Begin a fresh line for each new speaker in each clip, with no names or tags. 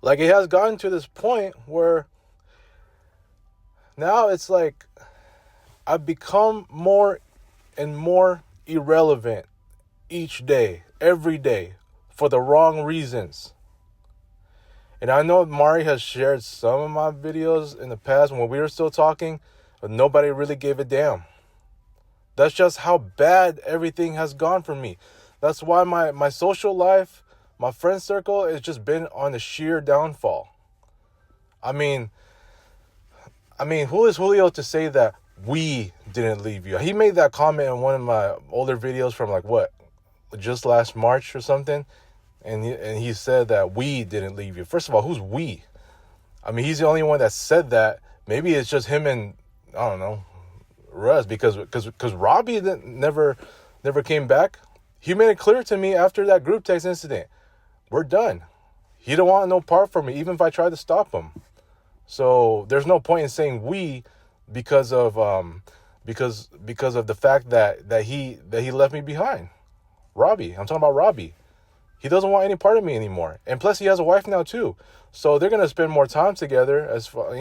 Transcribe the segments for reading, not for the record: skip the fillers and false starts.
Like, it has gotten to this point where now it's like I've become more and more irrelevant each day, every day, for the wrong reasons. And I know Mari has shared some of my videos in the past when we were still talking, but nobody really gave a damn. That's just how bad everything has gone for me. That's why my social life, my friend circle, has just been on a sheer downfall. I mean, who is Julio to say that we didn't leave you? He made that comment in one of my older videos from like what, just last March or something, and he said that we didn't leave you. First of all, who's we? I mean, he's the only one that said that. Maybe it's just him and I don't know, Russ, because Robbie never came back. He made it clear to me after that group text incident, we're done. He don't want no part from me, even if I tried to stop him. So there's no point in saying we because of the fact that he left me behind. Robbie, I'm talking about Robbie. He doesn't want any part of me anymore, and plus he has a wife now too. So they're gonna spend more time together, as far,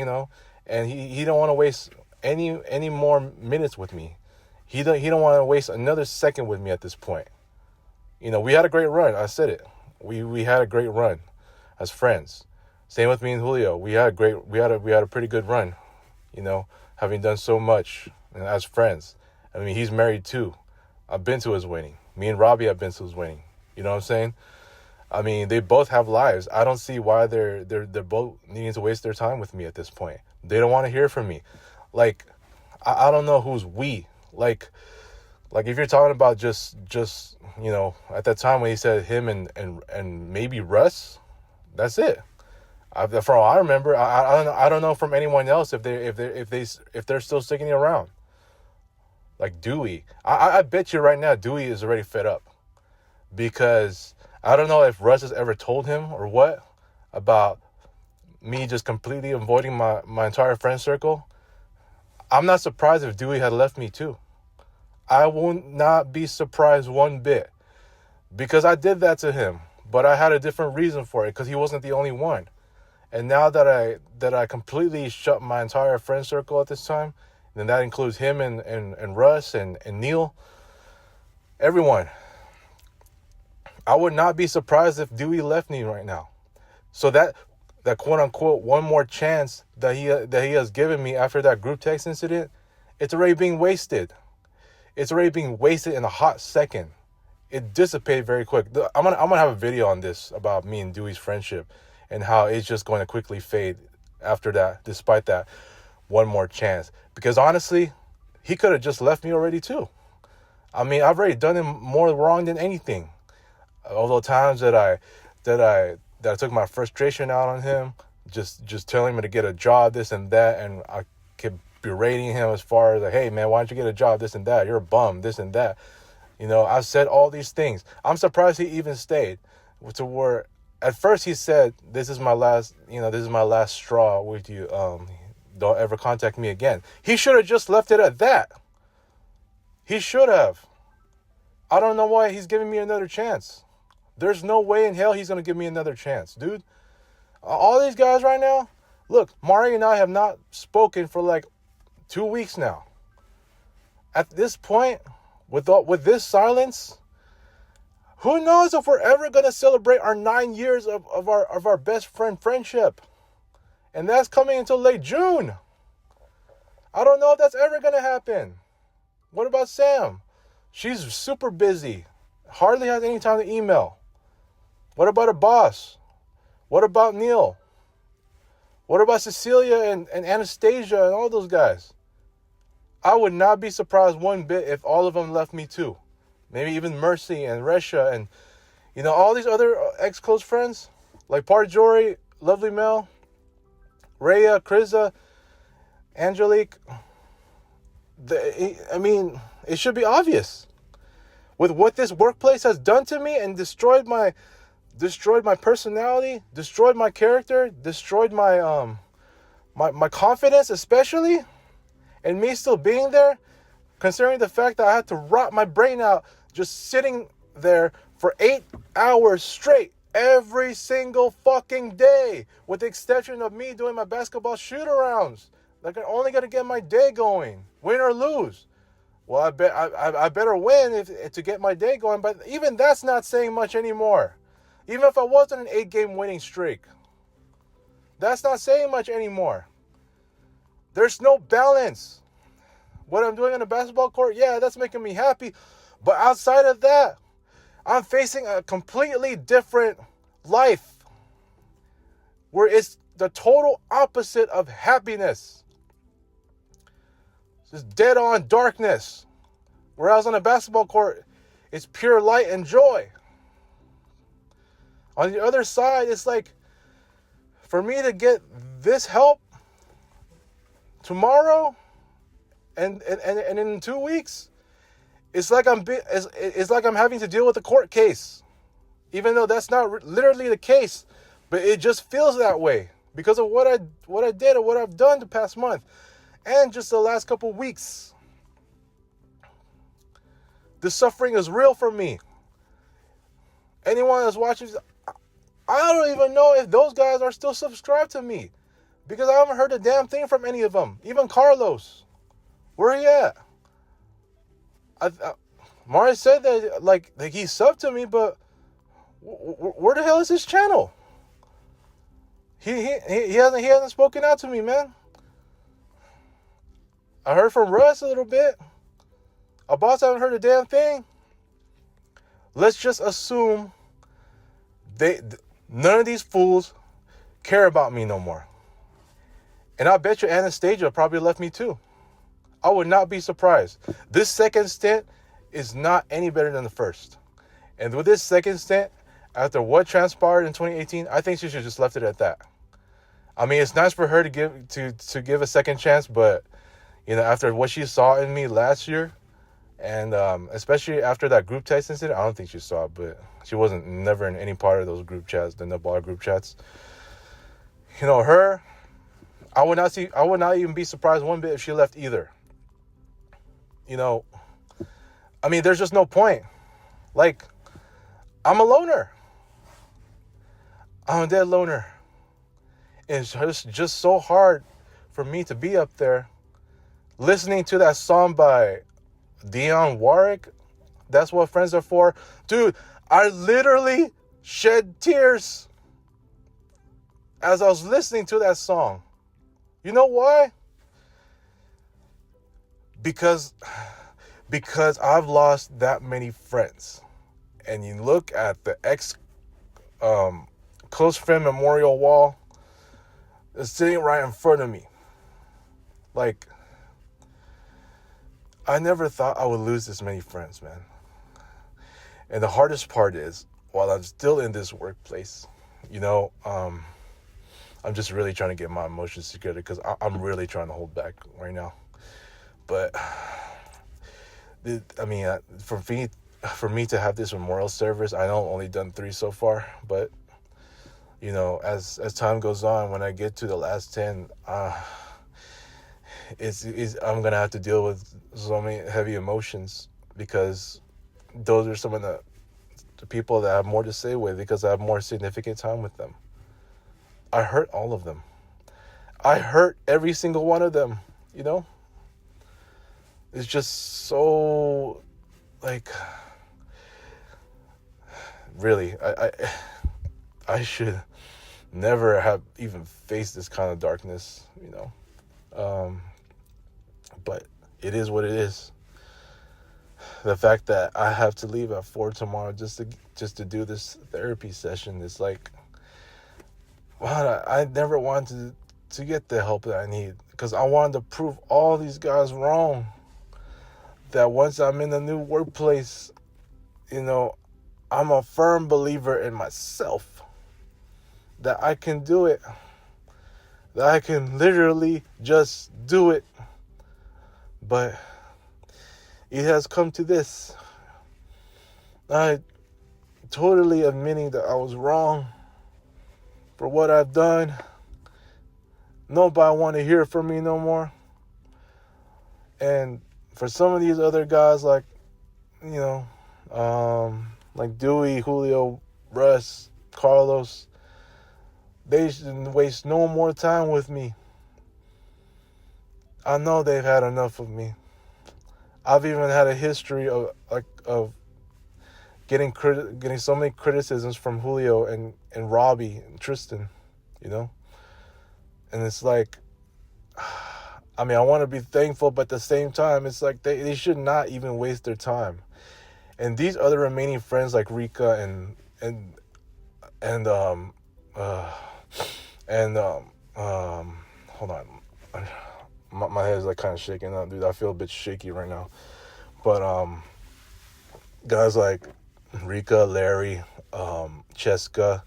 and he don't want to waste any more minutes with me. He don't want to waste another second with me at this point. We had a great run. I said it. We had a great run as friends. Same with me and Julio. We had a pretty good run, having done so much as friends. I mean, he's married too. I've been to his wedding. Me and Robbie have been to his wedding. You know what I'm saying? I mean, they both have lives. I don't see why they're both needing to waste their time with me at this point. They don't want to hear from me. Like, I don't know who's we. Like if you're talking about just at that time when he said him and maybe Russ, that's it. From all I remember, I don't know from anyone else if they're still sticking around. Like Dewey, I bet you right now Dewey is already fed up, because I don't know if Russ has ever told him or what about me just completely avoiding my entire friend circle. I'm not surprised if Dewey had left me too. I will not be surprised one bit, because I did that to him, but I had a different reason for it, because he wasn't the only one. And now that I completely shut my entire friend circle at this time, and that includes him and Russ and Neil, everyone, I would not be surprised if Dewey left me right now. So that quote unquote one more chance that he has given me after that group text incident, it's already being wasted. It's already being wasted in a hot second. It dissipated very quick. I'm gonna have a video on this about me and Dewey's friendship and how it's just going to quickly fade after that, despite that one more chance. Because honestly, he could have just left me already too. I mean, I've already done him more wrong than anything. All those times that I took my frustration out on him, just telling him to get a job, this and that, and I kept berating him as far as like, hey man, why don't you get a job, this and that? You're a bum, this and that. I've said all these things. I'm surprised he even stayed. To where at first he said, this is my last straw with you. Don't ever contact me again. He should have just left it at that. He should have. I don't know why he's giving me another chance. There's no way in hell he's going to give me another chance, dude. All these guys right now, look, Mari and I have not spoken for like 2 weeks now. At this point, with this silence, who knows if we're ever going to celebrate our 9 years of our best friend friendship. And that's coming until late June. I don't know if that's ever going to happen. What about Sam? She's super busy. Hardly has any time to email. What about her boss? What about Neil? What about Cecilia and Anastasia and all those guys? I would not be surprised one bit if all of them left me too. Maybe even Mercy and Resha and, all these other ex-close friends. Like Parjory, Lovely Mel, Rhea, Kriza, Angelique. It should be obvious. With what this workplace has done to me and destroyed my personality, destroyed my character, destroyed my my confidence especially, and me still being there, considering the fact that I had to rot my brain out just sitting there for 8 hours straight Every single fucking day, with the exception of me doing my basketball shoot-arounds. Like, I'm only going to get my day going, win or lose. Well, I better win to get my day going, but even that's not saying much anymore. Even if I was on an 8-game winning streak, that's not saying much anymore. There's no balance. What I'm doing on the basketball court, yeah, that's making me happy. But outside of that, I'm facing a completely different life where it's the total opposite of happiness. It's just dead on darkness. Whereas on the basketball court, it's pure light and joy. On the other side, it's like, for me to get this help tomorrow and in 2 weeks, it's like I'm having to deal with a court case, even though that's not literally the case, but it just feels that way because of what I did or what I've done the past month and just the last couple weeks. The suffering is real for me. Anyone that's watching, I don't even know if those guys are still subscribed to me because I haven't heard a damn thing from any of them. Even Carlos, where he at? Mari said that like he subbed to me, but where the hell is his channel? He hasn't spoken out to me, man. I heard from Russ a little bit. Abbas haven't heard a damn thing. Let's just assume none of these fools care about me no more. And I bet you Anastasia probably left me too. I would not be surprised. This second stint is not any better than the first. And with this second stint, after what transpired in 2018, I think she should have just left it at that. I mean, it's nice for her to give a second chance, but after what she saw in me last year, and especially after that group text incident, I don't think she saw it, but she wasn't never in any part of those group chats, the Nutballer group chats. Her, I would not even be surprised one bit if she left either. I mean, there's just no point. Like, I'm a loner. I'm a dead loner. It's just so hard for me to be up there listening to that song by Dionne Warwick. That's what friends are for. Dude, I literally shed tears as I was listening to that song. You know why? Because I've lost that many friends. And you look at the close friend memorial wall, it's sitting right in front of me. Like, I never thought I would lose this many friends, man. And the hardest part is, while I'm still in this workplace, I'm just really trying to get my emotions together because I'm really trying to hold back right now. But I mean, for me to have this memorial service, I know I've only done 3 so far, but as time goes on, when I get to the last 10, I'm gonna have to deal with so many heavy emotions because those are some of the people that I have more to say with because I have more significant time with them. I hurt all of them. I hurt every single one of them. It's just so, like, really, I should never have even faced this kind of darkness, but it is what it is. The fact that I have to leave at 4 tomorrow just to do this therapy session is like, wow, I never wanted to get the help that I need because I wanted to prove all these guys wrong. That once I'm in the new workplace, I'm a firm believer in myself. That I can do it. That I can literally just do it. But it has come to this. I totally admitting that I was wrong for what I've done. Nobody want to hear from me no more. And for some of these other guys, like, like Dewey, Julio, Russ, Carlos, they shouldn't waste no more time with me. I know they've had enough of me. I've even had a history of getting so many criticisms from Julio and Robbie and Tristan, you know? And it's like, I mean, I want to be thankful, but at the same time, it's like they should not even waste their time. And these other remaining friends like Rika and hold on. My head is like kind of shaking up, dude. I feel a bit shaky right now. But guys like Rika, Larry, Cheska,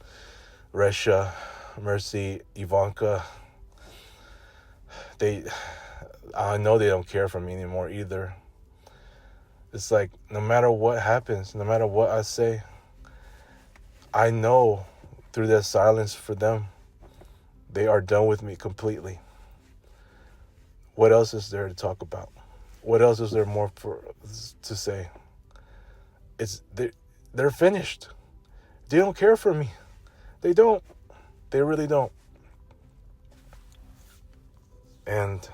Resha, Mercy, Ivanka, I know they don't care for me anymore either. It's like, no matter what happens, no matter what I say, I know through that silence for them, they are done with me completely. What else is there to talk about? What else is there more to say? They're finished. They don't care for me. They don't. They really don't. And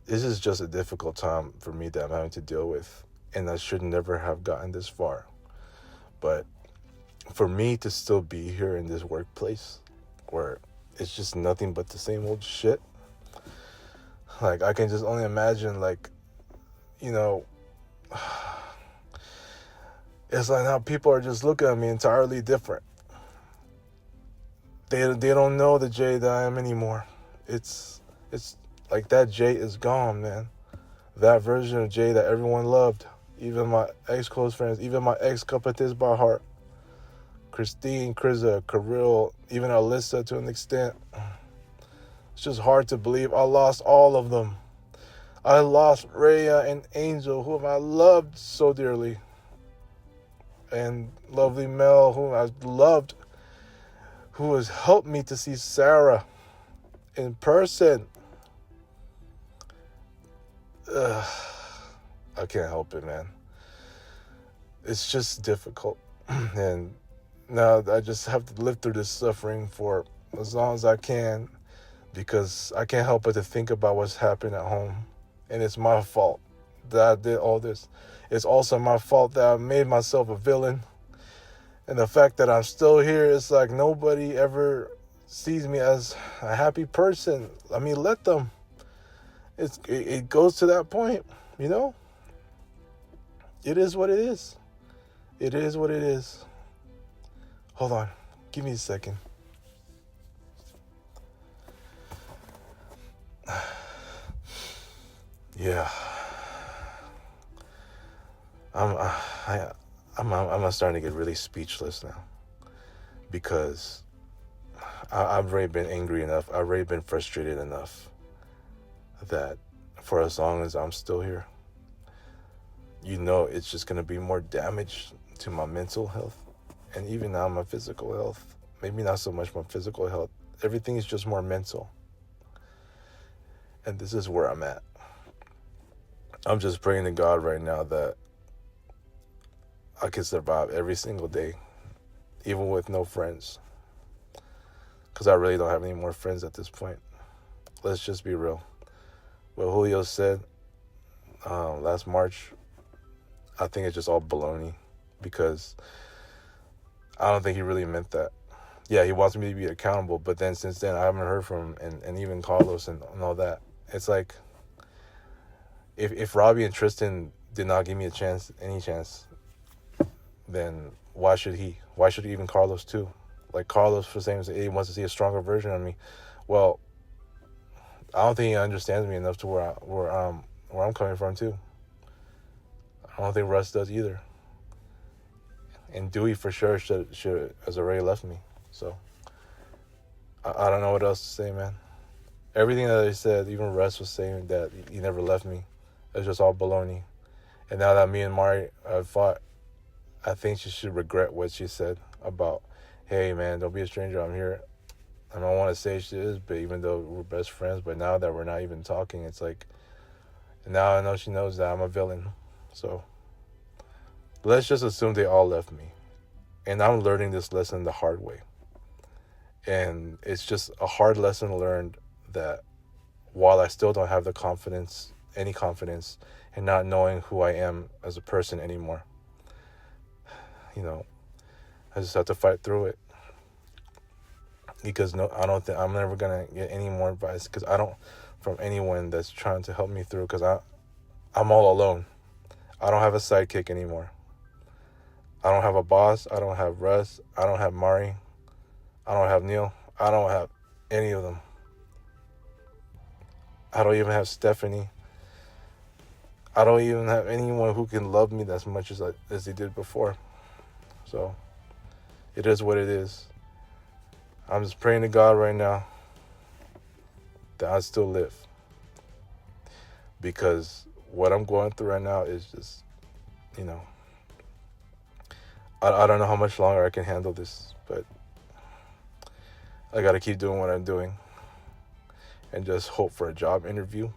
this is just a difficult time for me that I'm having to deal with. And I should never have gotten this far. But for me to still be here in this workplace where it's just nothing but the same old shit, like, I can just only imagine, like, you know, it's like how people are just looking at me entirely different. They don't know the Jay that I am anymore. It's like that Jay is gone, man. That version of Jay that everyone loved, even my ex-close friends, even my ex-Capatis by heart, Christine, Kriza, Kirill, even Alyssa to an extent. It's just hard to believe I lost all of them. I lost Rhea and Angel, whom I loved so dearly. And lovely Mel, whom I loved, who has helped me to see Sarah in person. I can't help it, man. It's just difficult. And now I just have to live through this suffering for as long as I can, because I can't help but to think about what's happening at home. And it's my fault that I did all this. It's also my fault that I made myself a villain. And the fact that I'm still here, it's like nobody ever sees me as a happy person. I mean, let them. It goes to that point, you know? It is what it is. It is what it is. Hold on. Give me a second. Yeah. I'm starting to get really speechless now, because I've already been angry enough. I've already been frustrated enough that for as long as I'm still here, you know, it's just going to be more damage to my mental health, and even now my physical health. Maybe not so much my physical health. Everything is just more mental. And this is where I'm at. I'm just praying to God right now that I can survive every single day, even with no friends. Because I really don't have any more friends at this point. Let's just be real. What Julio said last March, I think it's just all baloney, because I don't think he really meant that. Yeah, he wants me to be accountable, but then since then I haven't heard from him, and even Carlos and all that. It's like, if Robbie and Tristan did not give me any chance, then why should he? Why should even Carlos too? Like, Carlos, for saying he wants to see a stronger version of me. Well, I don't think he understands me enough to where I'm coming from too. I don't think Russ does either. And Dewey for sure has already left me. So I don't know what else to say, man. Everything that they said, even Russ was saying that he never left me. It's just all baloney. And now that me and Mari have fought, I think she should regret what she said about, hey, man, don't be a stranger, I'm here. I don't want to say she is, but even though we're best friends, but now that we're not even talking, it's like, now I know she knows that I'm a villain. So let's just assume they all left me. And I'm learning this lesson the hard way. And it's just a hard lesson learned that while I still don't have the confidence, any confidence, in not knowing who I am as a person anymore, I just have to fight through it. Because I don't think I'm never gonna get any more advice from anyone that's trying to help me through. Because I'm all alone. I don't have a sidekick anymore. I don't have a boss. I don't have Russ. I don't have Mari. I don't have Neil. I don't have any of them. I don't even have Stephanie. I don't even have anyone who can love me as much as they did before. So it is what it is. I'm just praying to God right now that I still live. Because what I'm going through right now is just, I don't know how much longer I can handle this, but I got to keep doing what I'm doing and just hope for a job interview.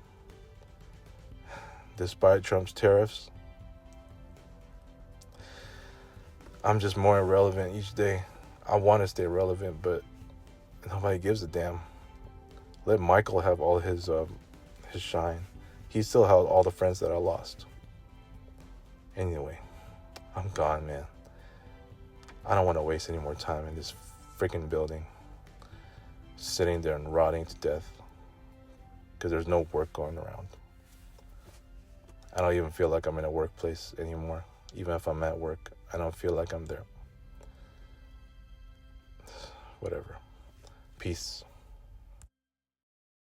Despite Trump's tariffs, I'm just more irrelevant each day. I want to stay relevant, but nobody gives a damn. Let Michael have all his shine. He still held all the friends that I lost. Anyway, I'm gone, man. I don't want to waste any more time in this freaking building, sitting there and rotting to death because there's no work going around. I don't even feel like I'm in a workplace anymore. Even if I'm at work, I don't feel like I'm there. Whatever. Peace.